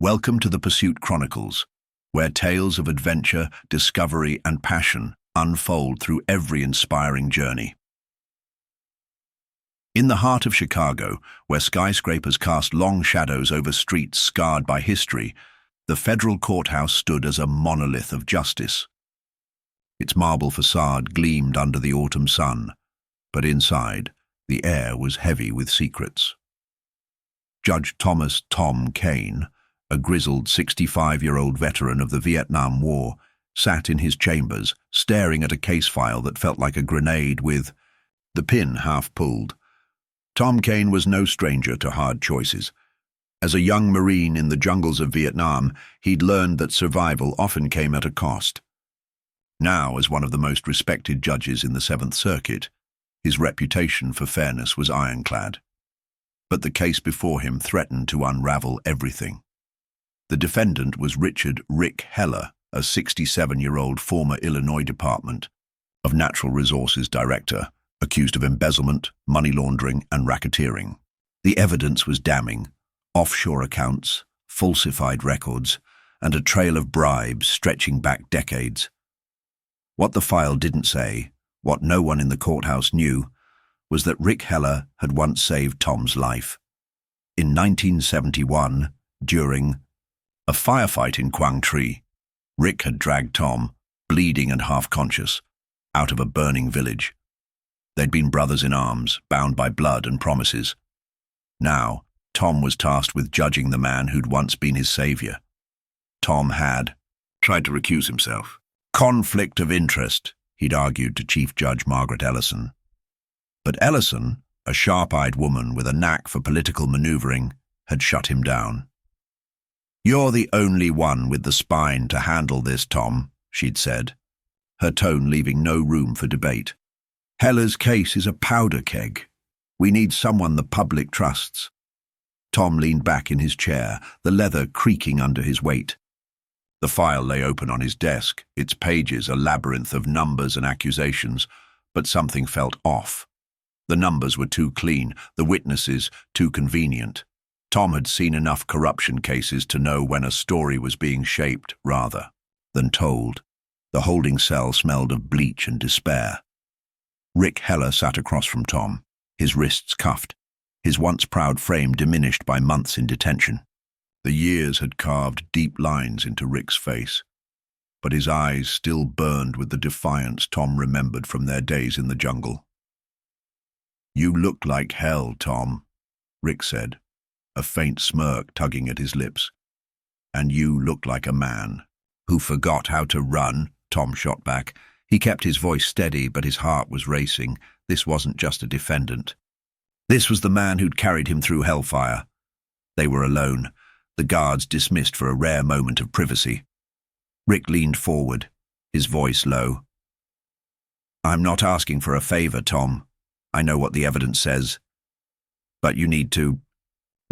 Welcome to the Pursuit Chronicles, where tales of adventure, discovery, and passion unfold through every inspiring journey. In the heart of Chicago, where skyscrapers cast long shadows over streets scarred by history, the federal courthouse stood as a monolith of justice. Its marble facade gleamed under the autumn sun, but inside, the air was heavy with secrets. Judge Thomas "Tom" Kane, a grizzled 65-year-old veteran of the Vietnam War, sat in his chambers, staring at a case file that felt like a grenade with the pin half pulled. Tom Kane was no stranger to hard choices. As a young Marine in the jungles of Vietnam, he'd learned that survival often came at a cost. Now, as one of the most respected judges in the Seventh Circuit, his reputation for fairness was ironclad. But the case before him threatened to unravel everything. The defendant was Rick Heller, a 67-year-old former Illinois Department of Natural Resources director, accused of embezzlement, money laundering, and racketeering. The evidence was damning: offshore accounts, falsified records, and a trail of bribes stretching back decades. What the file didn't say, what no one in the courthouse knew, was that Rick Heller had once saved Tom's life. In 1971, during a firefight in Quang Tri, Rick had dragged Tom, bleeding and half-conscious, out of a burning village. They'd been brothers in arms, bound by blood and promises. Now, Tom was tasked with judging the man who'd once been his savior. Tom had tried to recuse himself. Conflict of interest, he'd argued to Chief Judge Margaret Ellison. But Ellison, a sharp-eyed woman with a knack for political maneuvering, had shut him down. "You're the only one with the spine to handle this, Tom," she'd said, her tone leaving no room for debate. "Heller's case is a powder keg. We need someone the public trusts." Tom leaned back in his chair, the leather creaking under his weight. The file lay open on his desk, its pages a labyrinth of numbers and accusations, but something felt off. The numbers were too clean, the witnesses too convenient. Tom had seen enough corruption cases to know when a story was being shaped rather than told. The holding cell smelled of bleach and despair. Rick Heller sat across from Tom, his wrists cuffed, his once proud frame diminished by months in detention. The years had carved deep lines into Rick's face, but his eyes still burned with the defiance Tom remembered from their days in the jungle. "You look like hell, Tom," Rick said, a faint smirk tugging at his lips. "And you look like a man who forgot how to run," Tom shot back. He kept his voice steady, but his heart was racing. This wasn't just a defendant. This was the man who'd carried him through hellfire. They were alone, the guards dismissed for a rare moment of privacy. Rick leaned forward, his voice low. "I'm not asking for a favor, Tom. I know what the evidence says. But you need to—"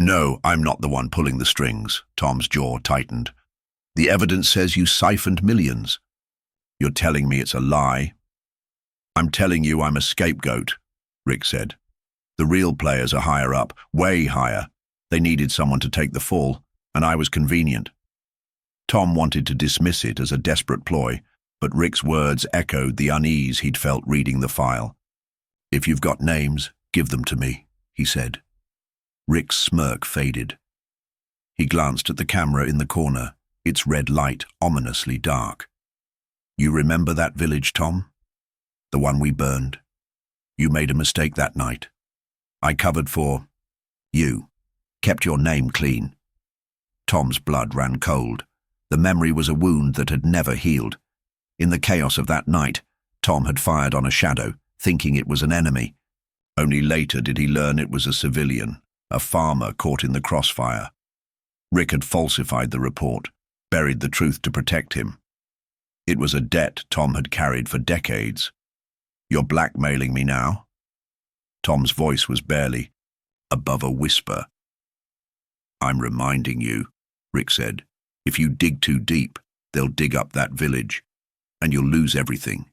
"No, I'm not the one pulling the strings," Tom's jaw tightened. "The evidence says you siphoned millions. You're telling me it's a lie?" "I'm telling you I'm a scapegoat," Rick said. "The real players are higher up, way higher. They needed someone to take the fall, and I was convenient." Tom wanted to dismiss it as a desperate ploy, but Rick's words echoed the unease he'd felt reading the file. "If you've got names, give them to me," he said. Rick's smirk faded. He glanced at the camera in the corner, its red light ominously dark. "You remember that village, Tom? The one we burned? You made a mistake that night. I covered for you, kept your name clean." Tom's blood ran cold. The memory was a wound that had never healed. In the chaos of that night, Tom had fired on a shadow, thinking it was an enemy. Only later did he learn it was a civilian, a farmer caught in the crossfire. Rick had falsified the report, buried the truth to protect him. It was a debt Tom had carried for decades. "You're blackmailing me now?" Tom's voice was barely above a whisper. "I'm reminding you," Rick said. "If you dig too deep, they'll dig up that village, and you'll lose everything.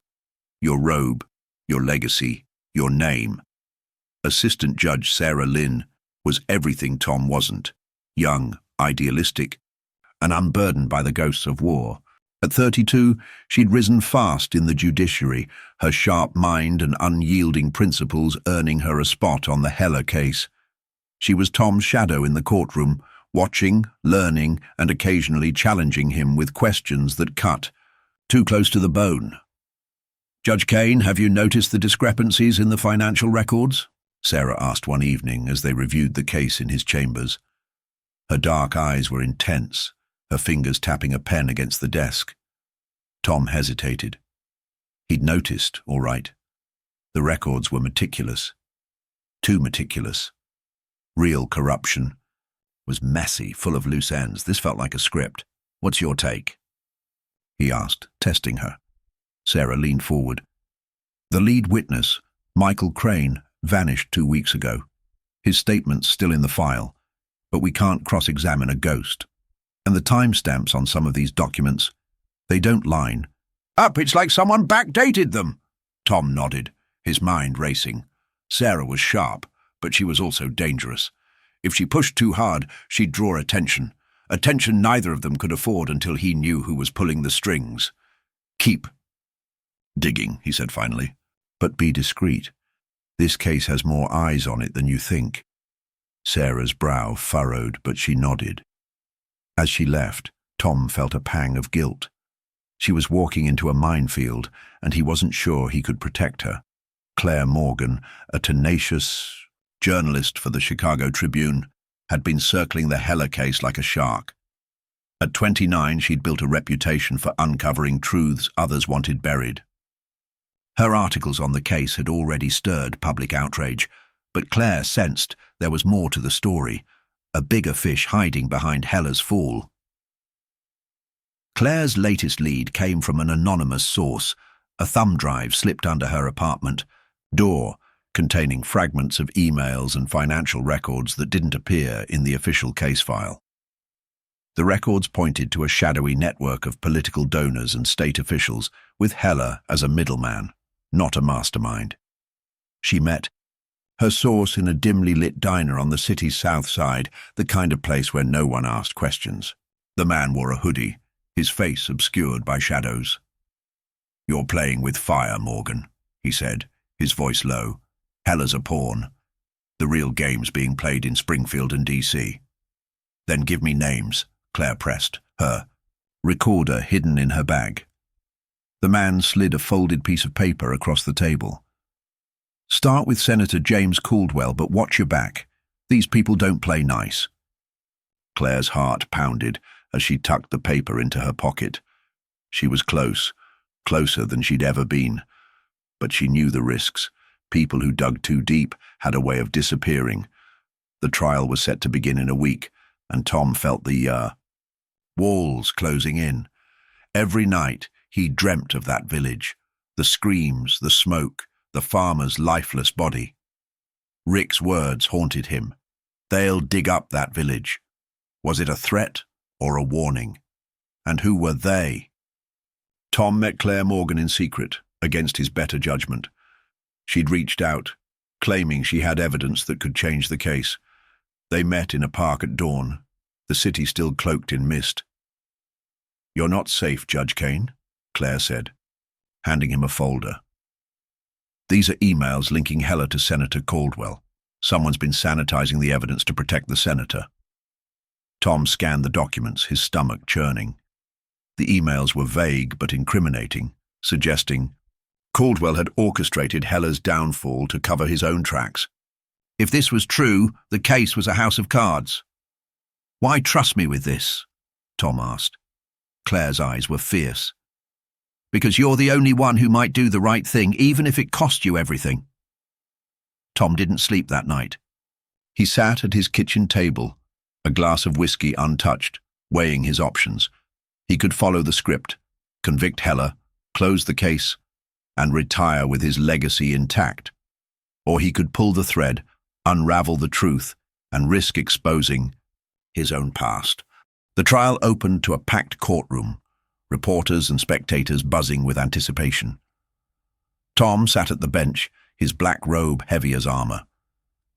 Your robe, your legacy, your name." Assistant Judge Sarah Lynn was everything Tom wasn't: young, idealistic, and unburdened by the ghosts of war. At 32, she'd risen fast in the judiciary, her sharp mind and unyielding principles earning her a spot on the Heller case. She was Tom's shadow in the courtroom, watching, learning, and occasionally challenging him with questions that cut too close to the bone. "Judge Kane, have you noticed the discrepancies in the financial records?" Sarah asked one evening as they reviewed the case in his chambers. Her dark eyes were intense, her fingers tapping a pen against the desk. Tom hesitated. He'd noticed, all right. The records were meticulous. Too meticulous. Real corruption. Was messy, full of loose ends. This felt like a script. "What's your take?" he asked, testing her. Sarah leaned forward. "The lead witness, Michael Crane, vanished 2 weeks ago. His statement's still in the file, but we can't cross-examine a ghost. And the timestamps on some of these documents, they don't line." "It's like someone backdated them." Tom nodded, his mind racing. Sarah was sharp, but she was also dangerous. If she pushed too hard, she'd draw attention. Attention neither of them could afford until he knew who was pulling the strings. "Keep digging," he said finally, "but be discreet. This case has more eyes on it than you think." Sarah's brow furrowed, but she nodded. As she left, Tom felt a pang of guilt. She was walking into a minefield, and he wasn't sure he could protect her. Claire Morgan, a tenacious journalist for the Chicago Tribune, had been circling the Heller case like a shark. At 29, she'd built a reputation for uncovering truths others wanted buried. Her articles on the case had already stirred public outrage, but Claire sensed there was more to the story, a bigger fish hiding behind Heller's fall. Claire's latest lead came from an anonymous source, a thumb drive slipped under her apartment door, containing fragments of emails and financial records that didn't appear in the official case file. The records pointed to a shadowy network of political donors and state officials, with Heller as a middleman, not a mastermind. She met her source in a dimly lit diner on the city's south side, the kind of place where no one asked questions. The man wore a hoodie, his face obscured by shadows. "You're playing with fire, Morgan," he said, his voice low. "Heller's a pawn. The real game's being played in Springfield and D.C. "Then give me names," Claire pressed, her recorder hidden in her bag. The man slid a folded piece of paper across the table. "Start with Senator James Caldwell, but watch your back. These people don't play nice." Claire's heart pounded as she tucked the paper into her pocket. She was close, closer than she'd ever been. But she knew the risks. People who dug too deep had a way of disappearing. The trial was set to begin in a week, and Tom felt the walls closing in. Every night he dreamt of that village, the screams, the smoke, the farmer's lifeless body. Rick's words haunted him. "They'll dig up that village." Was it a threat or a warning? And who were they? Tom met Claire Morgan in secret, against his better judgment. She'd reached out, claiming she had evidence that could change the case. They met in a park at dawn, the city still cloaked in mist. "You're not safe, Judge Kane," Claire said, handing him a folder. "These are emails linking Heller to Senator Caldwell. Someone's been sanitizing the evidence to protect the senator." Tom scanned the documents, his stomach churning. The emails were vague but incriminating, suggesting Caldwell had orchestrated Heller's downfall to cover his own tracks. If this was true, the case was a house of cards. "Why trust me with this?" Tom asked. Claire's eyes were fierce. "Because you're the only one who might do the right thing, even if it cost you everything." Tom didn't sleep that night. He sat at his kitchen table, a glass of whiskey untouched, weighing his options. He could follow the script, convict Heller, close the case, and retire with his legacy intact. Or he could pull the thread, unravel the truth, and risk exposing his own past. The trial opened to a packed courtroom, reporters and spectators buzzing with anticipation. Tom sat at the bench, his black robe heavy as armor.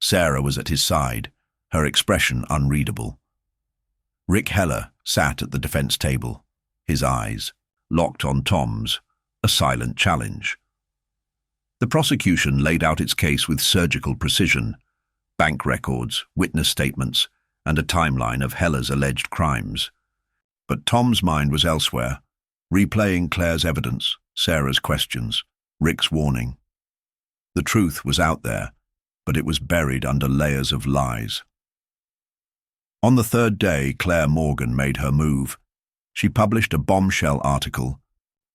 Sarah was at his side, her expression unreadable. Rick Heller, sat at the defense table, his eyes locked on Tom's, a silent challenge. The prosecution laid out its case with surgical precision, bank records, witness statements, and a timeline of Hella's alleged crimes. But Tom's mind was elsewhere, replaying Claire's evidence, Sarah's questions, Rick's warning. The truth was out there, but it was buried under layers of lies. On the third day, Claire Morgan made her move. She published a bombshell article,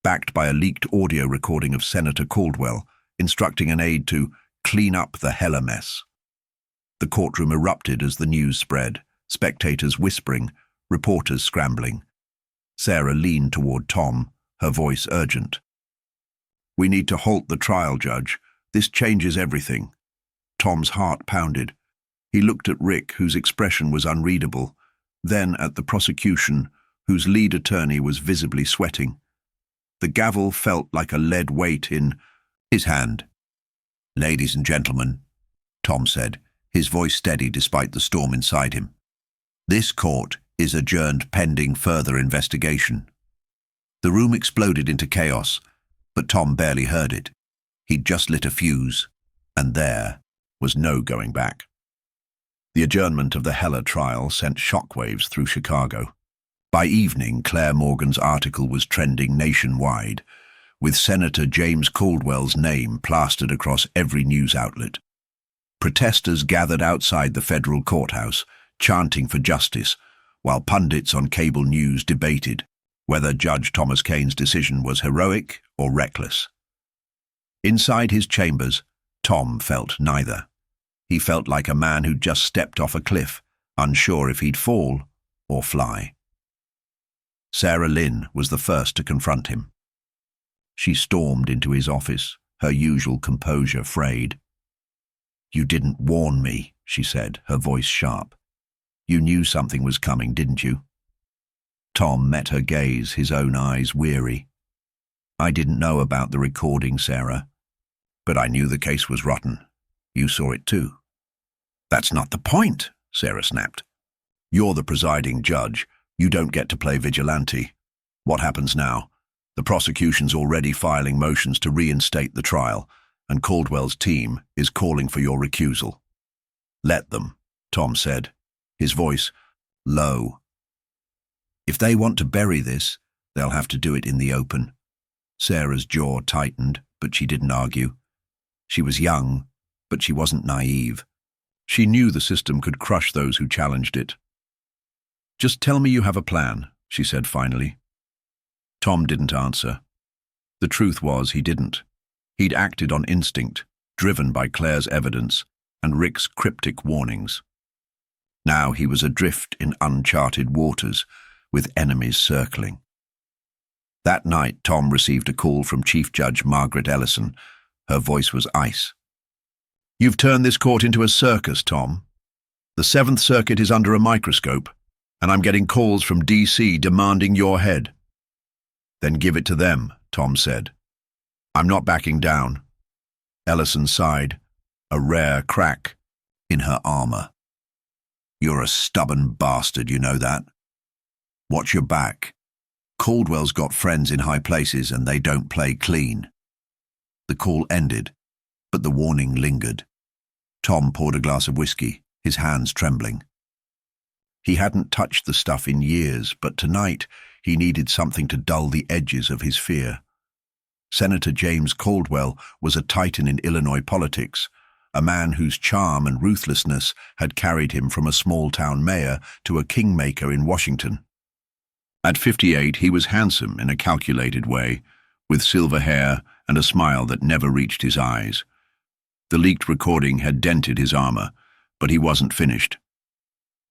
backed by a leaked audio recording of Senator Caldwell, instructing an aide to clean up the Hella mess. The courtroom erupted as the news spread, spectators whispering, reporters scrambling. Sarah leaned toward Tom, her voice urgent. "We need to halt the trial, Judge. This changes everything." Tom's heart pounded. He looked at Rick, whose expression was unreadable, then at the prosecution, whose lead attorney was visibly sweating. The gavel felt like a lead weight in his hand. "Ladies and gentlemen," Tom said, his voice steady despite the storm inside him. "This court is adjourned pending further investigation." The room exploded into chaos, but Tom barely heard it. He'd just lit a fuse, and there was no going back. The adjournment of the Hella trial sent shockwaves through Chicago. By evening, Claire Morgan's article was trending nationwide, with Senator James Caldwell's name plastered across every news outlet. Protesters gathered outside the federal courthouse, chanting for justice, while pundits on cable news debated whether Judge Thomas Kane's decision was heroic or reckless. Inside his chambers, Tom felt neither. He felt like a man who'd just stepped off a cliff, unsure if he'd fall or fly. Sarah Lynn was the first to confront him. She stormed into his office, her usual composure frayed. "You didn't warn me," she said, her voice sharp. "You knew something was coming, didn't you?" Tom met her gaze, his own eyes weary. "I didn't know about the recording, Sarah. But I knew the case was rotten. You saw it too." "That's not the point," Sarah snapped. "You're the presiding judge. You don't get to play vigilante. What happens now? The prosecution's already filing motions to reinstate the trial, and Caldwell's team is calling for your recusal." "Let them," Tom said, his voice low. "If they want to bury this, they'll have to do it in the open." Sarah's jaw tightened, but she didn't argue. She was young, but she wasn't naive. She knew the system could crush those who challenged it. "Just tell me you have a plan," she said finally. Tom didn't answer. The truth was he didn't. He'd acted on instinct, driven by Claire's evidence and Rick's cryptic warnings. Now he was adrift in uncharted waters, with enemies circling. That night, Tom received a call from Chief Judge Margaret Ellison. Her voice was ice. "You've turned this court into a circus, Tom. The Seventh Circuit is under a microscope, and I'm getting calls from D.C. demanding your head." "Then give it to them," Tom said. "I'm not backing down." Ellison sighed, a rare crack in her armor. "You're a stubborn bastard, you know that. Watch your back. Caldwell's got friends in high places and they don't play clean." The call ended, but the warning lingered. Tom poured a glass of whiskey, his hands trembling. He hadn't touched the stuff in years, but tonight he needed something to dull the edges of his fear. Senator James Caldwell was a titan in Illinois politics, a man whose charm and ruthlessness had carried him from a small-town mayor to a kingmaker in Washington. At 58, he was handsome in a calculated way, with silver hair and a smile that never reached his eyes. The leaked recording had dented his armor, but he wasn't finished.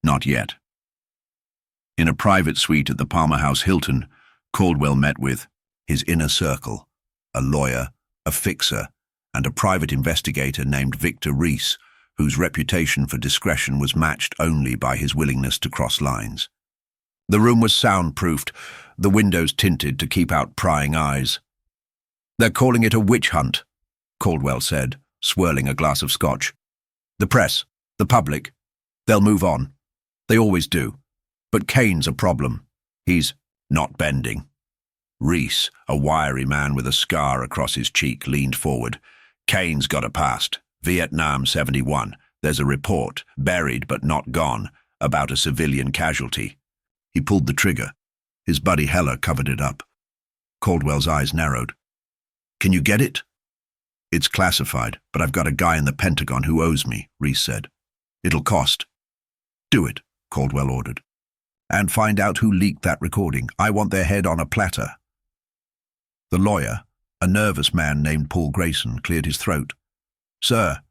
Not yet. In a private suite at the Palmer House Hilton, Caldwell met with his inner circle, a lawyer, a fixer, and a private investigator named Victor Reese, whose reputation for discretion was matched only by his willingness to cross lines. The room was soundproofed, the windows tinted to keep out prying eyes. "They're calling it a witch hunt," Caldwell said, swirling a glass of scotch. "The press, the public, they'll move on. They always do. But Kane's a problem. He's not bending. Reese, a wiry man with a scar across his cheek, leaned forward. Kane's got a past. Vietnam 71. There's a report, buried but not gone, about a civilian casualty. He pulled the trigger. His buddy Heller covered it up. Caldwell's eyes narrowed. Can you get it? It's classified, but I've got a guy in the Pentagon who owes me, Reese said. It'll cost. Do it, Caldwell ordered. And find out who leaked that recording. I want their head on a platter. The lawyer, a nervous man named Paul Grayson, cleared his throat. Sir,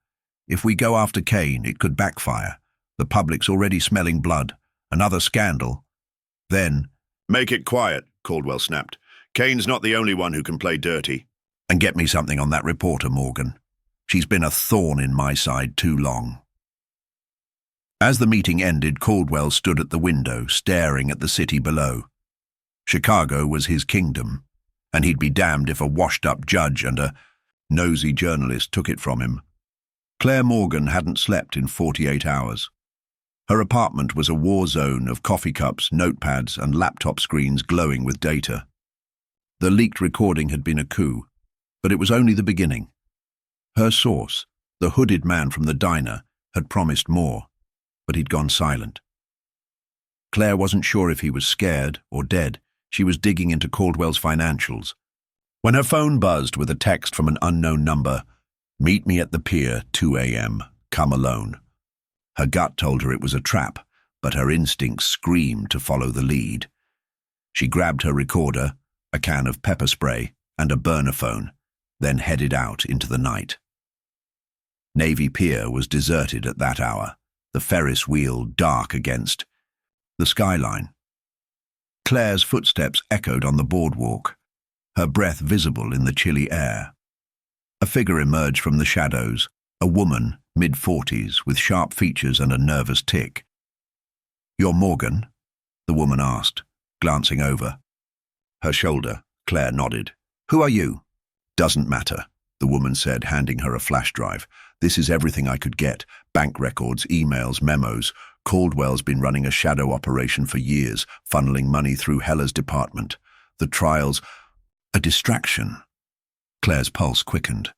if we go after Kane, it could backfire. The public's already smelling blood. Another scandal. Then... Make it quiet, Caldwell snapped. Kane's not the only one who can play dirty. And get me something on that reporter, Morgan. She's been a thorn in my side too long. As the meeting ended, Caldwell stood at the window, staring at the city below. Chicago was his kingdom, and he'd be damned if a washed-up judge and a nosy journalist took it from him. Claire Morgan hadn't slept in 48 hours. Her apartment was a war zone of coffee cups, notepads, and laptop screens glowing with data. The leaked recording had been a coup, but it was only the beginning. Her source, the hooded man from the diner, had promised more, but he'd gone silent. Claire wasn't sure if he was scared or dead. She was digging into Caldwell's financials. When her phone buzzed with a text from an unknown number, "Meet me at the pier, 2 a.m., come alone." Her gut told her it was a trap, but her instincts screamed to follow the lead. She grabbed her recorder, a can of pepper spray, and a burner phone, then headed out into the night. Navy Pier was deserted at that hour, the Ferris wheel dark against the skyline. Claire's footsteps echoed on the boardwalk, her breath visible in the chilly air. A figure emerged from the shadows, a woman, mid-40s, with sharp features and a nervous tic. "You're Morgan?" the woman asked, glancing over. Her shoulder, Claire nodded. "Who are you?" "Doesn't matter," the woman said, handing her a flash drive. "This is everything I could get. Bank records, emails, memos. Caldwell's been running a shadow operation for years, funneling money through Heller's department. The trials... a distraction." Claire's pulse quickened.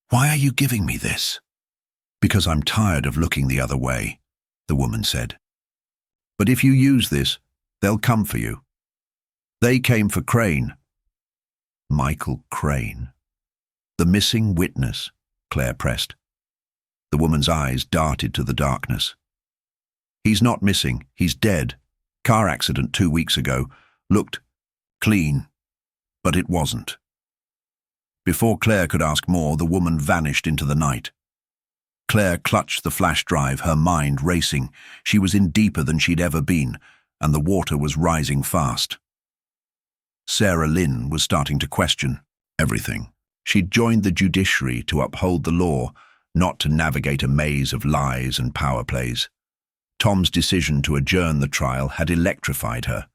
"Why are you giving me this?" "Because I'm tired of looking the other way," the woman said. "But if you use this, they'll come for you. They came for Crane." Michael Crane. The missing witness, Claire pressed. The woman's eyes darted to the darkness. "He's not missing, he's dead. Car accident 2 weeks ago. Looked clean, but it wasn't." Before Claire could ask more, the woman vanished into the night. Claire clutched the flash drive, her mind racing. She was in deeper than she'd ever been, and the water was rising fast. Sarah Lynn was starting to question everything. She'd joined the judiciary to uphold the law, not to navigate a maze of lies and power plays. Tom's decision to adjourn the trial had electrified her.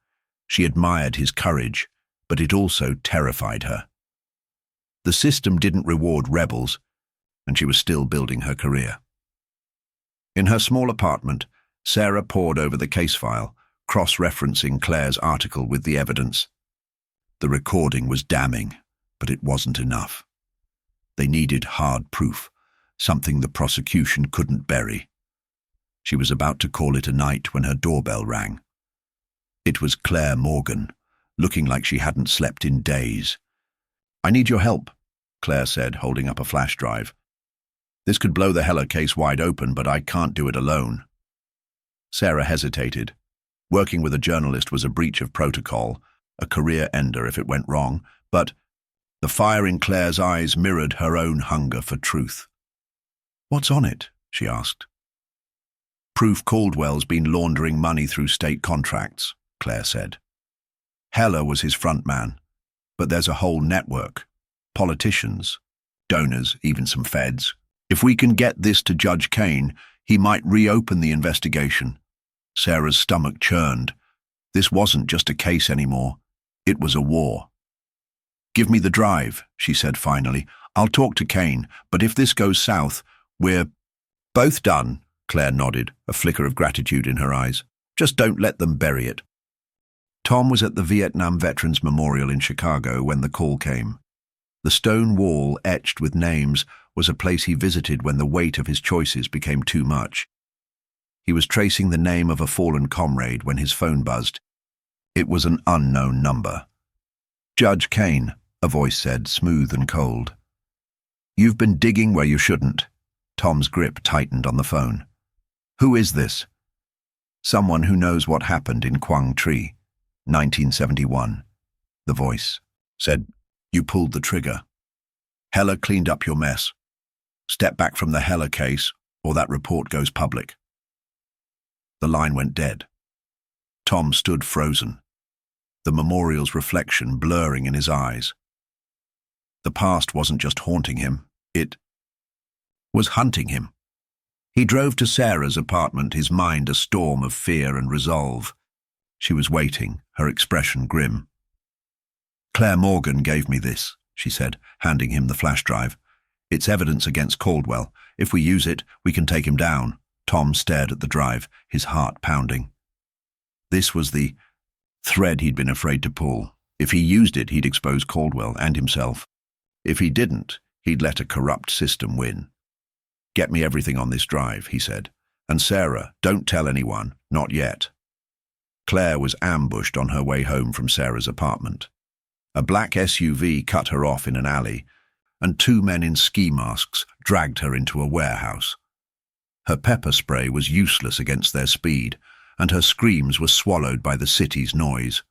She admired his courage, but it also terrified her. The system didn't reward rebels, and she was still building her career. In her small apartment, Sarah pored over the case file, cross-referencing Claire's article with the evidence. The recording was damning, but it wasn't enough. They needed hard proof, something the prosecution couldn't bury. She was about to call it a night when her doorbell rang. It was Claire Morgan, looking like she hadn't slept in days. "I need your help," Claire said, holding up a flash drive. "This could blow the Heller case wide open, but I can't do it alone." Sarah hesitated. Working with a journalist was a breach of protocol, a career ender if it went wrong, but the fire in Claire's eyes mirrored her own hunger for truth. "What's on it?" she asked. "Proof Caldwell's been laundering money through state contracts," Claire said. "Heller was his front man, but there's a whole network. Politicians, donors, even some feds. If we can get this to Judge Kane, he might reopen the investigation." Sarah's stomach churned. This wasn't just a case anymore. It was a war. "Give me the drive," she said finally. "I'll talk to Kane, but if this goes south, we're..." "Both done," Claire nodded, a flicker of gratitude in her eyes. "Just don't let them bury it." Tom was at the Vietnam Veterans Memorial in Chicago when the call came. The stone wall etched with names was a place he visited when the weight of his choices became too much. He was tracing the name of a fallen comrade when his phone buzzed. It was an unknown number. "Judge Kane," a voice said, smooth and cold. "You've been digging where you shouldn't." Tom's grip tightened on the phone. "Who is this?" "Someone who knows what happened in Quang Tri, 1971. The voice said, "You pulled the trigger. Heller cleaned up your mess. Step back from the Heller case, or that report goes public." The line went dead. Tom stood frozen, the memorial's reflection blurring in his eyes. The past wasn't just haunting him, it was hunting him. He drove to Sarah's apartment, his mind a storm of fear and resolve. She was waiting, her expression grim. "Claire Morgan gave me this," she said, handing him the flash drive. "It's evidence against Caldwell. If we use it, we can take him down." Tom stared at the drive, his heart pounding. This was the thread he'd been afraid to pull. If he used it, he'd expose Caldwell and himself. If he didn't, he'd let a corrupt system win. "Get me everything on this drive," he said. "And Sarah, don't tell anyone, not yet." Claire was ambushed on her way home from Sarah's apartment. A black SUV cut her off in an alley, and two men in ski masks dragged her into a warehouse. Her pepper spray was useless against their speed, and her screams were swallowed by the city's noise.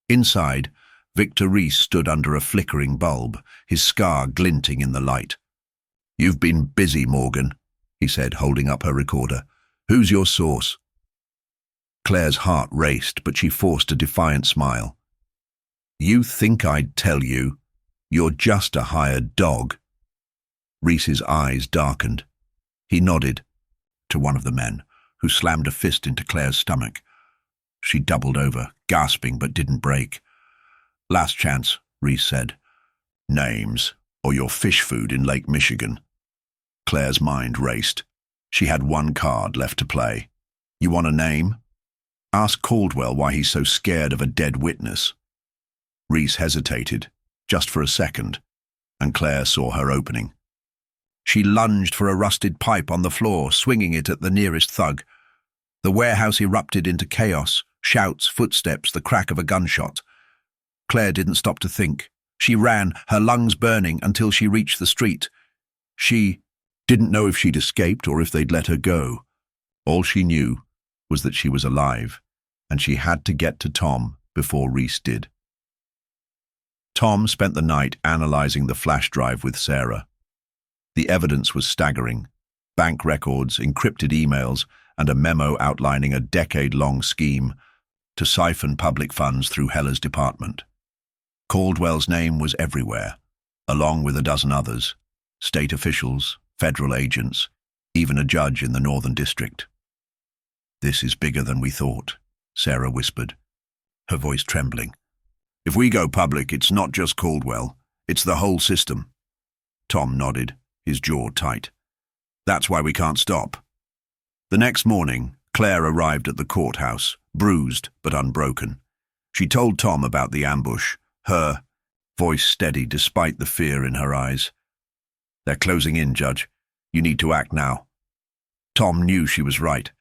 Inside, Victor Reese stood under a flickering bulb, his scar glinting in the light. "You've been busy, Morgan," he said, holding up her recorder. "Who's your source?" Claire's heart raced, but she forced a defiant smile. "You think I'd tell you? You're just a hired dog." Reese's eyes darkened. He nodded to one of the men, who slammed a fist into Claire's stomach. She doubled over, gasping but didn't break. "Last chance," Reese said. "Names, or your fish food in Lake Michigan." Claire's mind raced. She had one card left to play. "You want a name? Ask Caldwell why he's so scared of a dead witness." Reese hesitated, just for a second, and Claire saw her opening. She lunged for a rusted pipe on the floor, swinging it at the nearest thug. The warehouse erupted into chaos, shouts, footsteps, the crack of a gunshot. Claire didn't stop to think. She ran, her lungs burning, until she reached the street. She didn't know if she'd escaped or if they'd let her go. All she knew was that she was alive, and she had to get to Tom before Reese did. Tom spent the night analyzing the flash drive with Sarah. The evidence was staggering. Bank records, encrypted emails, and a memo outlining a decade-long scheme to siphon public funds through Heller's department. Caldwell's name was everywhere, along with a dozen others, state officials, federal agents, even a judge in the Northern District. "This is bigger than we thought," Sarah whispered, her voice trembling. "If we go public, it's not just Caldwell, it's the whole system." Tom nodded, his jaw tight. "That's why we can't stop." The next morning, Claire arrived at the courthouse, bruised but unbroken. She told Tom about the ambush, her voice steady despite the fear in her eyes. "They're closing in, Judge. You need to act now." Tom knew she was right.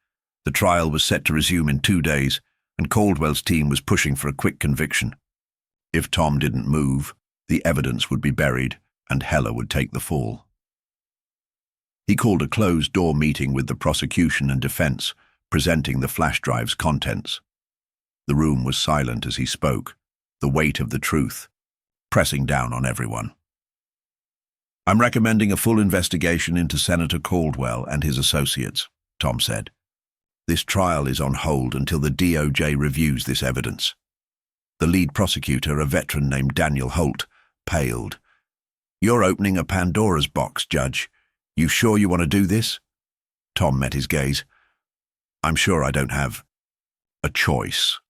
The trial was set to resume in 2 days, and Caldwell's team was pushing for a quick conviction. If Tom didn't move, the evidence would be buried, and Heller would take the fall. He called a closed-door meeting with the prosecution and defense, presenting the flash drive's contents. The room was silent as he spoke, the weight of the truth pressing down on everyone. "I'm recommending a full investigation into Senator Caldwell and his associates," Tom said. "This trial is on hold until the DOJ reviews this evidence." The lead prosecutor, a veteran named Daniel Holt, paled. "You're opening a Pandora's box, Judge. You sure you want to do this?" Tom met his gaze. "I'm sure I don't have a choice."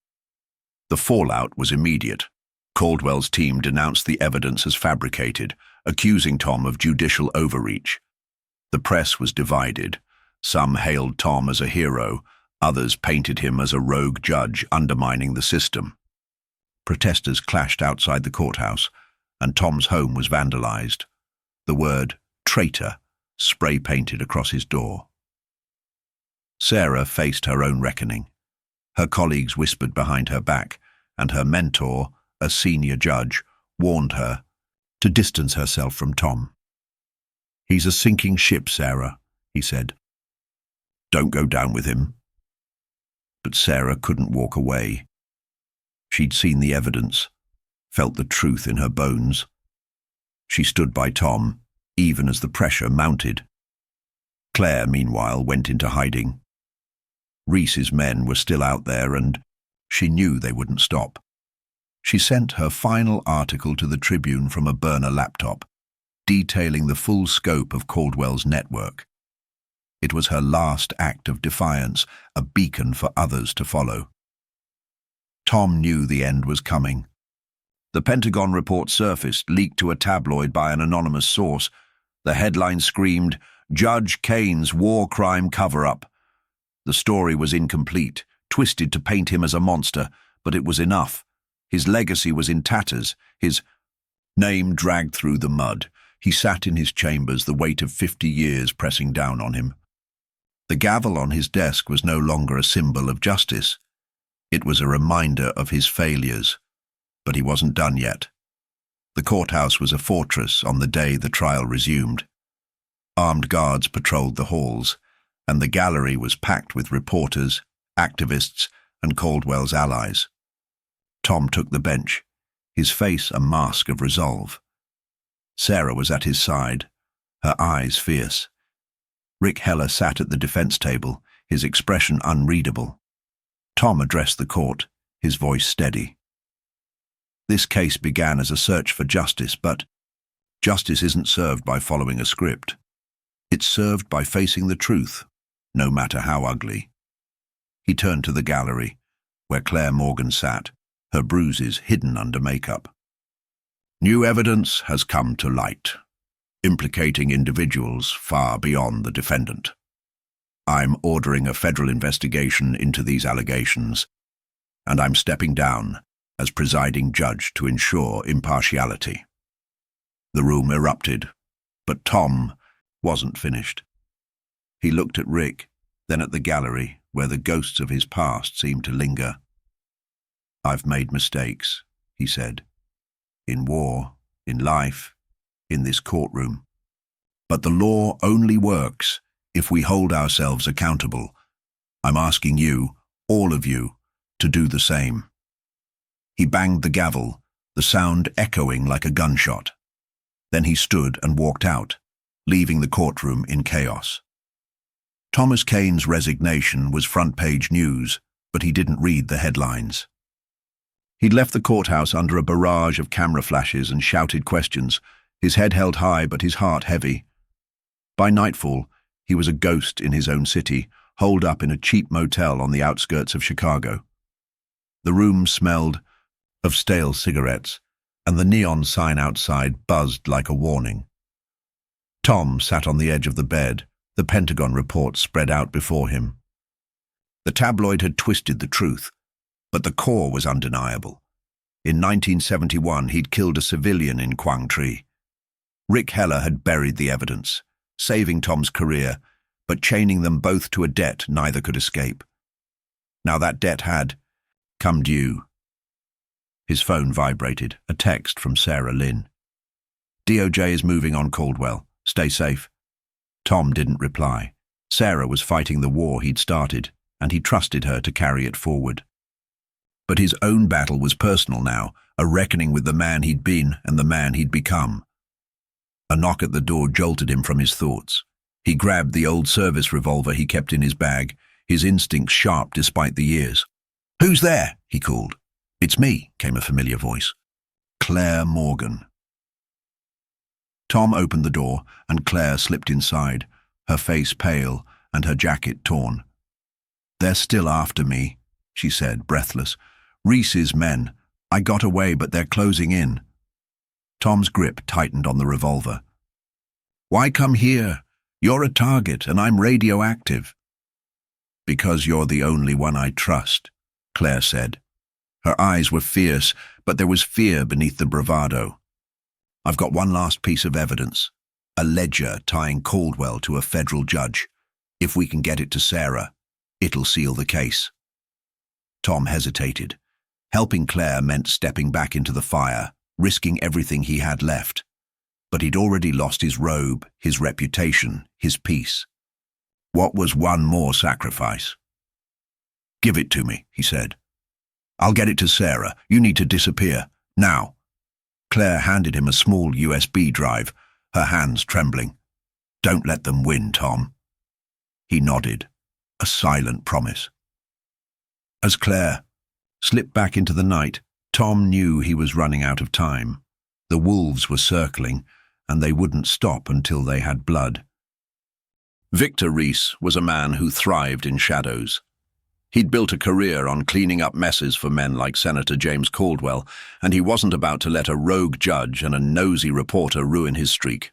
The fallout was immediate. Caldwell's team denounced the evidence as fabricated, accusing Tom of judicial overreach. The press was divided. Some hailed Tom as a hero, Others painted him as a rogue judge undermining the system. Protesters clashed outside the courthouse, and Tom's home was vandalized. The word traitor spray-painted across his door. Sarah faced her own reckoning. Her colleagues whispered behind her back, and her mentor, a senior judge, warned her to distance herself from Tom. "He's a sinking ship, Sarah," he said. "Don't go down with him." But Sarah couldn't walk away. She'd seen the evidence, felt the truth in her bones. She stood by Tom, even as the pressure mounted. Claire, meanwhile, went into hiding. Reese's men were still out there, and she knew they wouldn't stop. She sent her final article to the Tribune from a burner laptop, detailing the full scope of Caldwell's network. It was her last act of defiance, a beacon for others to follow. Tom knew the end was coming. The Pentagon report surfaced, leaked to a tabloid by an anonymous source. The headline screamed, "Judge Kane's war crime cover-up." The story was incomplete, twisted to paint him as a monster, but it was enough. His legacy was in tatters, his name dragged through the mud. He sat in his chambers, the weight of 50 years pressing down on him. The gavel on his desk was no longer a symbol of justice. It was a reminder of his failures. But he wasn't done yet. The courthouse was a fortress on the day the trial resumed. Armed guards patrolled the halls, and the gallery was packed with reporters, activists, and Caldwell's allies. Tom took the bench, his face a mask of resolve. Sarah was at his side, her eyes fierce. Rick Heller sat at the defense table, his expression unreadable. Tom addressed the court, his voice steady. This case began as a search for justice, but justice isn't served by following a script. It's served by facing the truth, no matter how ugly. He turned to the gallery, where Claire Morgan sat, her bruises hidden under makeup. New evidence has come to light, implicating individuals far beyond the defendant. I'm ordering a federal investigation into these allegations, and I'm stepping down as presiding judge to ensure impartiality. The room erupted, but Tom wasn't finished. He looked at Rick, then at the gallery, where the ghosts of his past seemed to linger. "I've made mistakes," he said. "In war, in life, in this courtroom. But the law only works if we hold ourselves accountable. I'm asking you, all of you, to do the same." He banged the gavel, the sound echoing like a gunshot. Then he stood and walked out, leaving the courtroom in chaos. Thomas Kane's resignation was front-page news, but he didn't read the headlines. He'd left the courthouse under a barrage of camera flashes and shouted questions, his head held high but his heart heavy. By nightfall, he was a ghost in his own city, holed up in a cheap motel on the outskirts of Chicago. The room smelled of stale cigarettes, and the neon sign outside buzzed like a warning. Tom sat on the edge of the bed, the Pentagon report spread out before him. The tabloid had twisted the truth, but the core was undeniable. In 1971, he'd killed a civilian in Quang Tri. Rick Heller had buried the evidence, saving Tom's career, but chaining them both to a debt neither could escape. Now that debt had come due. His phone vibrated, a text from Sarah Lynn. "DOJ is moving on Caldwell. Stay safe." Tom didn't reply. Sarah was fighting the war he'd started, and he trusted her to carry it forward. But his own battle was personal now, a reckoning with the man he'd been and the man he'd become. A knock at the door jolted him from his thoughts. He grabbed the old service revolver he kept in his bag, his instincts sharp despite the years. "Who's there?" he called. "It's me," came a familiar voice. "Claire Morgan." Tom opened the door, and Claire slipped inside, her face pale and her jacket torn. "They're still after me," she said, breathless. "Reese's men. I got away, but they're closing in." Tom's grip tightened on the revolver. "Why come here? You're a target, and I'm radioactive." Because you're the only one I trust, Claire said. Her eyes were fierce, but there was fear beneath the bravado. I've got one last piece of evidence. A ledger tying Caldwell to a federal judge. If we can get it to Sarah, it'll seal the case. Tom hesitated. Helping Claire meant stepping back into the fire, risking everything he had left. But he'd already lost his robe, his reputation, his peace. What was one more sacrifice? Give it to me, he said. I'll get it to Sarah. You need to disappear. Now. Claire handed him a small USB drive, her hands trembling. Don't let them win, Tom. He nodded, a silent promise. As Claire slipped back into the night, Tom knew he was running out of time. The wolves were circling, and they wouldn't stop until they had blood. Victor Reese was a man who thrived in shadows. He'd built a career on cleaning up messes for men like Senator James Caldwell, and he wasn't about to let a rogue judge and a nosy reporter ruin his streak.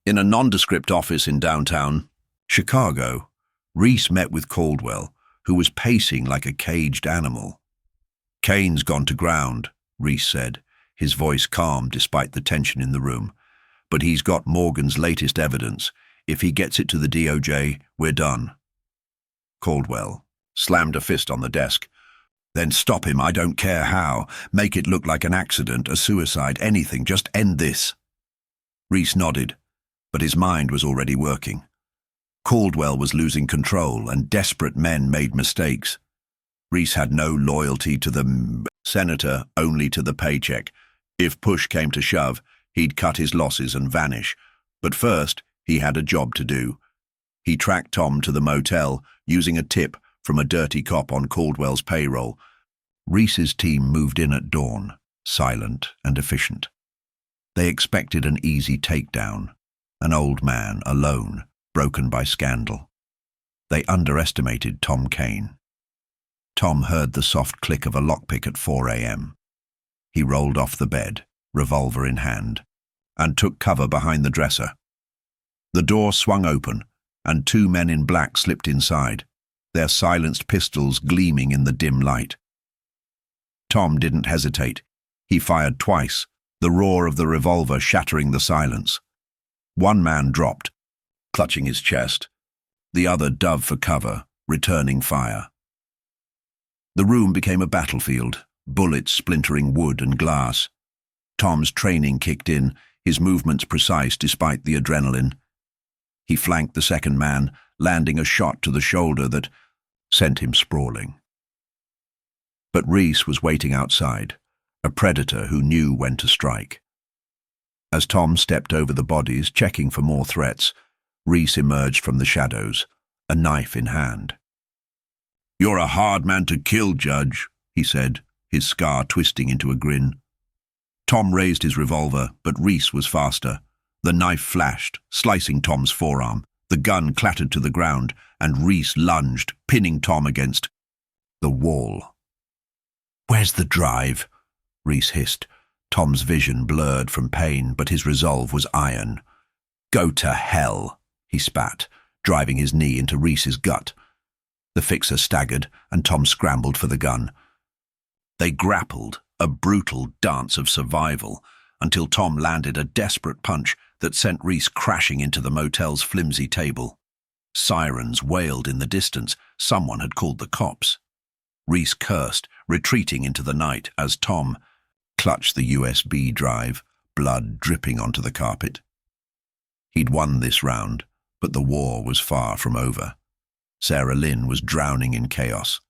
In a nondescript office in downtown Chicago, Reese met with Caldwell, who was pacing like a caged animal. Kane's gone to ground, Reese said, his voice calm despite the tension in the room. But he's got Morgan's latest evidence. If he gets it to the DOJ, we're done. Caldwell slammed a fist on the desk. Then stop him, I don't care how. Make it look like an accident, a suicide, anything, just end this. Reese nodded, but his mind was already working. Caldwell was losing control, and desperate men made mistakes. Reese had no loyalty to the senator, only to the paycheck. If push came to shove, he'd cut his losses and vanish. But first, he had a job to do. He tracked Tom to the motel, using a tip from a dirty cop on Caldwell's payroll. Reese's team moved in at dawn, silent and efficient. They expected an easy takedown, an old man, alone, broken by scandal. They underestimated Tom Kane. Tom heard the soft click of a lockpick at 4 a.m. He rolled off the bed, revolver in hand, and took cover behind the dresser. The door swung open, and two men in black slipped inside, their silenced pistols gleaming in the dim light. Tom didn't hesitate. He fired twice, the roar of the revolver shattering the silence. One man dropped, clutching his chest. The other dove for cover, returning fire. The room became a battlefield, bullets splintering wood and glass. Tom's training kicked in, his movements precise despite the adrenaline. He flanked the second man, landing a shot to the shoulder that sent him sprawling. But Reese was waiting outside, a predator who knew when to strike. As Tom stepped over the bodies, checking for more threats, Reese emerged from the shadows, a knife in hand. "You're a hard man to kill, Judge," he said, his scar twisting into a grin. Tom raised his revolver, but Reese was faster. The knife flashed, slicing Tom's forearm. The gun clattered to the ground, and Reese lunged, pinning Tom against the wall. "Where's the drive?" Reese hissed. Tom's vision blurred from pain, but his resolve was iron. "Go to hell," he spat, driving his knee into Reese's gut. The fixer staggered, and Tom scrambled for the gun. They grappled, a brutal dance of survival, until Tom landed a desperate punch that sent Reese crashing into the motel's flimsy table. Sirens wailed in the distance. Someone had called the cops. Reese cursed, retreating into the night as Tom clutched the USB drive, blood dripping onto the carpet. He'd won this round, but the war was far from over. Sarah Lynn was drowning in chaos.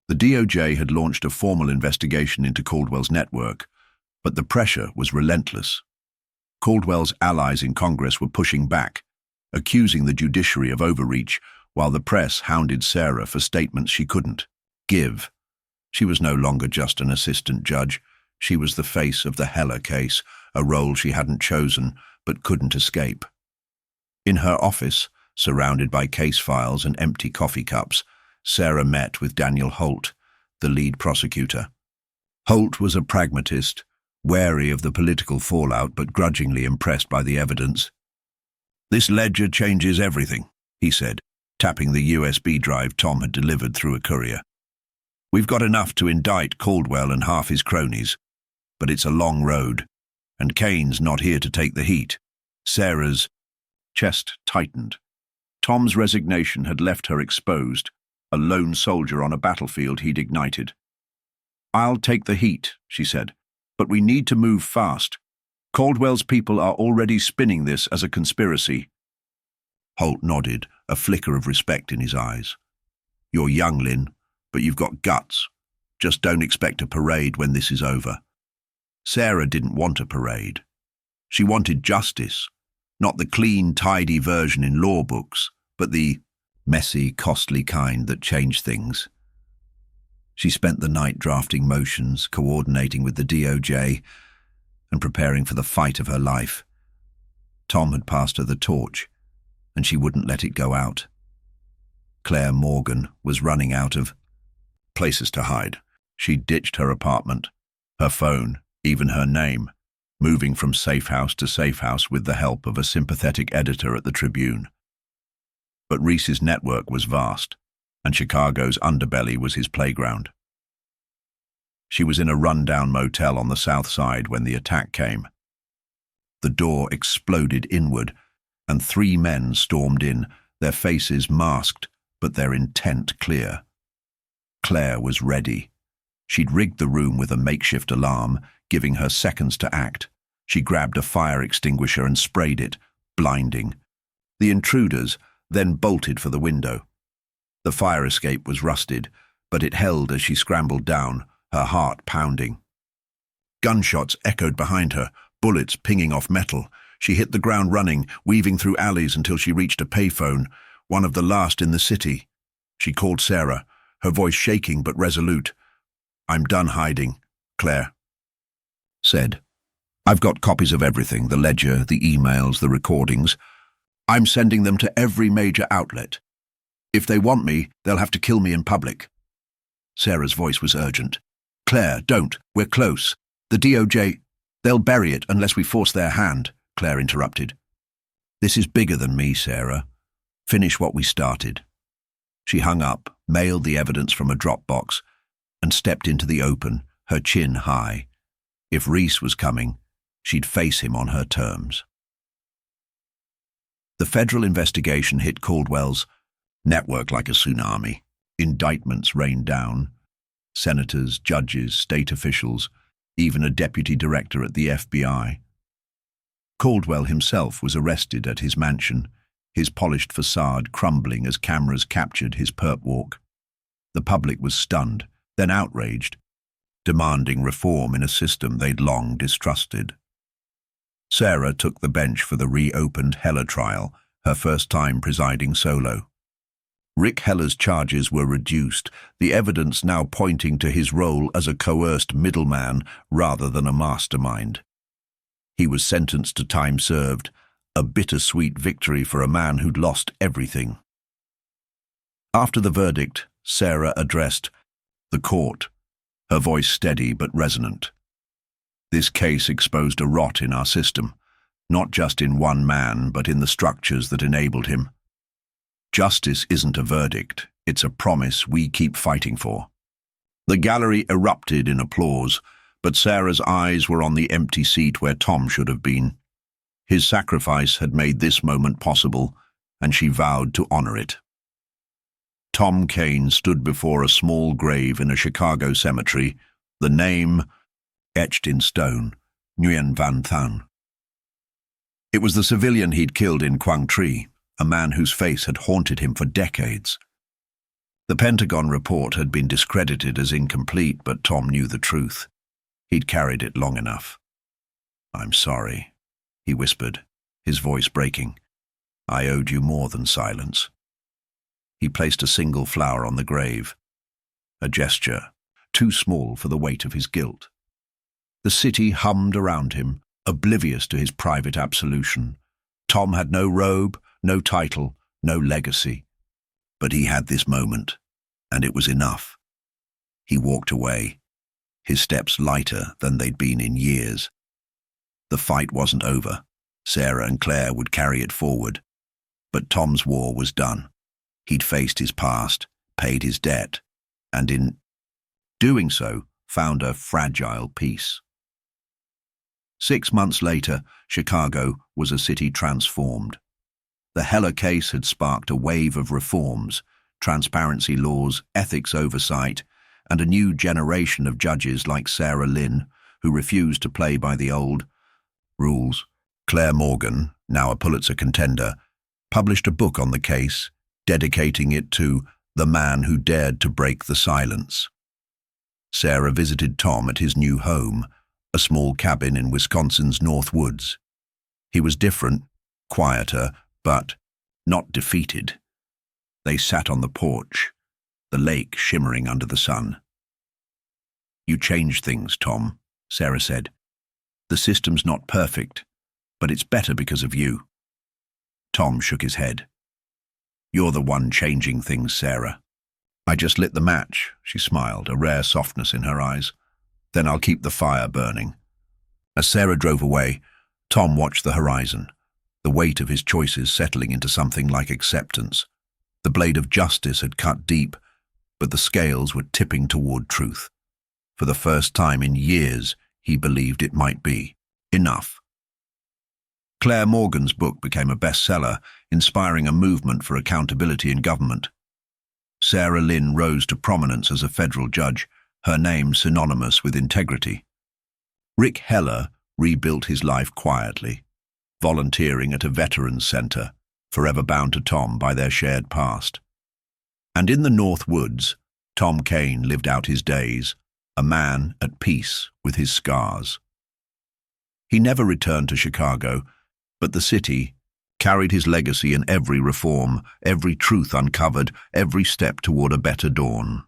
The DOJ had launched a formal investigation into Caldwell's network, but the pressure was relentless. Caldwell's allies in Congress were pushing back, accusing the judiciary of overreach, while the press hounded Sarah for statements she couldn't give. She was no longer just an assistant judge. She was the face of the Heller case, a role she hadn't chosen but couldn't escape. In her office, surrounded by case files and empty coffee cups, Sarah met with Daniel Holt, the lead prosecutor. Holt was a pragmatist, wary of the political fallout but grudgingly impressed by the evidence. "This ledger changes everything," he said, tapping the USB drive Tom had delivered through a courier. "We've got enough to indict Caldwell and half his cronies, but it's a long road, and Kane's not here to take the heat." Sarah's chest tightened. Tom's resignation had left her exposed, a lone soldier on a battlefield he'd ignited. "I'll take the heat," she said, "but we need to move fast. Caldwell's people are already spinning this as a conspiracy." Holt nodded, a flicker of respect in his eyes. "You're young, Lynn, but you've got guts. Just don't expect a parade when this is over." Sarah didn't want a parade. She wanted justice, not the clean, tidy version in law books, but the messy, costly kind that changed things. She spent the night drafting motions, coordinating with the DOJ, and preparing for the fight of her life. Tom had passed her the torch, and she wouldn't let it go out. Claire Morgan was running out of places to hide. She'd ditched her apartment, her phone, even her name, moving from safe house to safe house with the help of a sympathetic editor at the Tribune. But Reese's network was vast, and Chicago's underbelly was his playground. She was in a rundown motel on the south side when the attack came. The door exploded inward, and 3 men stormed in, their faces masked, but their intent clear. Claire was ready. She'd rigged the room with a makeshift alarm, giving her seconds to act. She grabbed a fire extinguisher and sprayed it, blinding. The intruders then bolted for the window. The fire escape was rusted, but it held as she scrambled down, her heart pounding. Gunshots echoed behind her, bullets pinging off metal. She hit the ground running, weaving through alleys until she reached a payphone, one of the last in the city. She called Sarah, her voice shaking but resolute. "I'm done hiding," Claire said. "I've got copies of everything, the ledger, the emails, the recordings. I'm sending them to every major outlet. If they want me, they'll have to kill me in public." Sarah's voice was urgent. "Claire, don't. We're close. The DOJ, they'll bury it unless we force their hand," Claire interrupted. "This is bigger than me, Sarah. Finish what we started." She hung up, mailed the evidence from a Dropbox, and stepped into the open, her chin high. If Reese was coming, she'd face him on her terms. The federal investigation hit Caldwell's network like a tsunami. Indictments rained down. Senators, judges, state officials, even a deputy director at the FBI. Caldwell himself was arrested at his mansion, his polished facade crumbling as cameras captured his perp walk. The public was stunned, then outraged, demanding reform in a system they'd long distrusted. Sarah took the bench for the reopened Heller trial, her first time presiding solo. Rick Heller's charges were reduced, the evidence now pointing to his role as a coerced middleman rather than a mastermind. He was sentenced to time served, a bittersweet victory for a man who'd lost everything. After the verdict, Sarah addressed the court, her voice steady but resonant. "This case exposed a rot in our system, not just in one man, but in the structures that enabled him. Justice isn't a verdict, it's a promise we keep fighting for." The gallery erupted in applause, but Sarah's eyes were on the empty seat where Tom should have been. His sacrifice had made this moment possible, and she vowed to honor it. Tom Kane stood before a small grave in a Chicago cemetery, the name etched in stone, Nguyen Van Thuan. It was the civilian he'd killed in Quang Tri, a man whose face had haunted him for decades. The Pentagon report had been discredited as incomplete, but Tom knew the truth. He'd carried it long enough. "I'm sorry," he whispered, his voice breaking. "I owed you more than silence." He placed a single flower on the grave, a gesture too small for the weight of his guilt. The city hummed around him, oblivious to his private absolution. Tom had no robe, no title, no legacy. But he had this moment, and it was enough. He walked away, his steps lighter than they'd been in years. The fight wasn't over. Sarah and Claire would carry it forward. But Tom's war was done. He'd faced his past, paid his debt, and in doing so, found a fragile peace. 6 months later, Chicago was a city transformed. The Heller case had sparked a wave of reforms, transparency laws, ethics oversight, and a new generation of judges like Sarah Lynn, who refused to play by the old rules. Claire Morgan, now a Pulitzer contender, published a book on the case, dedicating it to the man who dared to break the silence. Sarah visited Tom at his new home, a small cabin in Wisconsin's North Woods. He was different, quieter, but not defeated. They sat on the porch, the lake shimmering under the sun. "You changed things, Tom," Sarah said. "The system's not perfect, but it's better because of you." Tom shook his head. "You're the one changing things, Sarah." "I just lit the match," she smiled, a rare softness in her eyes. "Then I'll keep the fire burning." As Sarah drove away, Tom watched the horizon, the weight of his choices settling into something like acceptance. The blade of justice had cut deep, but the scales were tipping toward truth. For the first time in years, he believed it might be enough. Claire Morgan's book became a bestseller, inspiring a movement for accountability in government. Sarah Lynn rose to prominence as a federal judge, her name synonymous with integrity. Rick Heller rebuilt his life quietly, volunteering at a veterans center, forever bound to Tom by their shared past. And in the North Woods, Tom Kane lived out his days, a man at peace with his scars. He never returned to Chicago, but the city carried his legacy in every reform, every truth uncovered, every step toward a better dawn.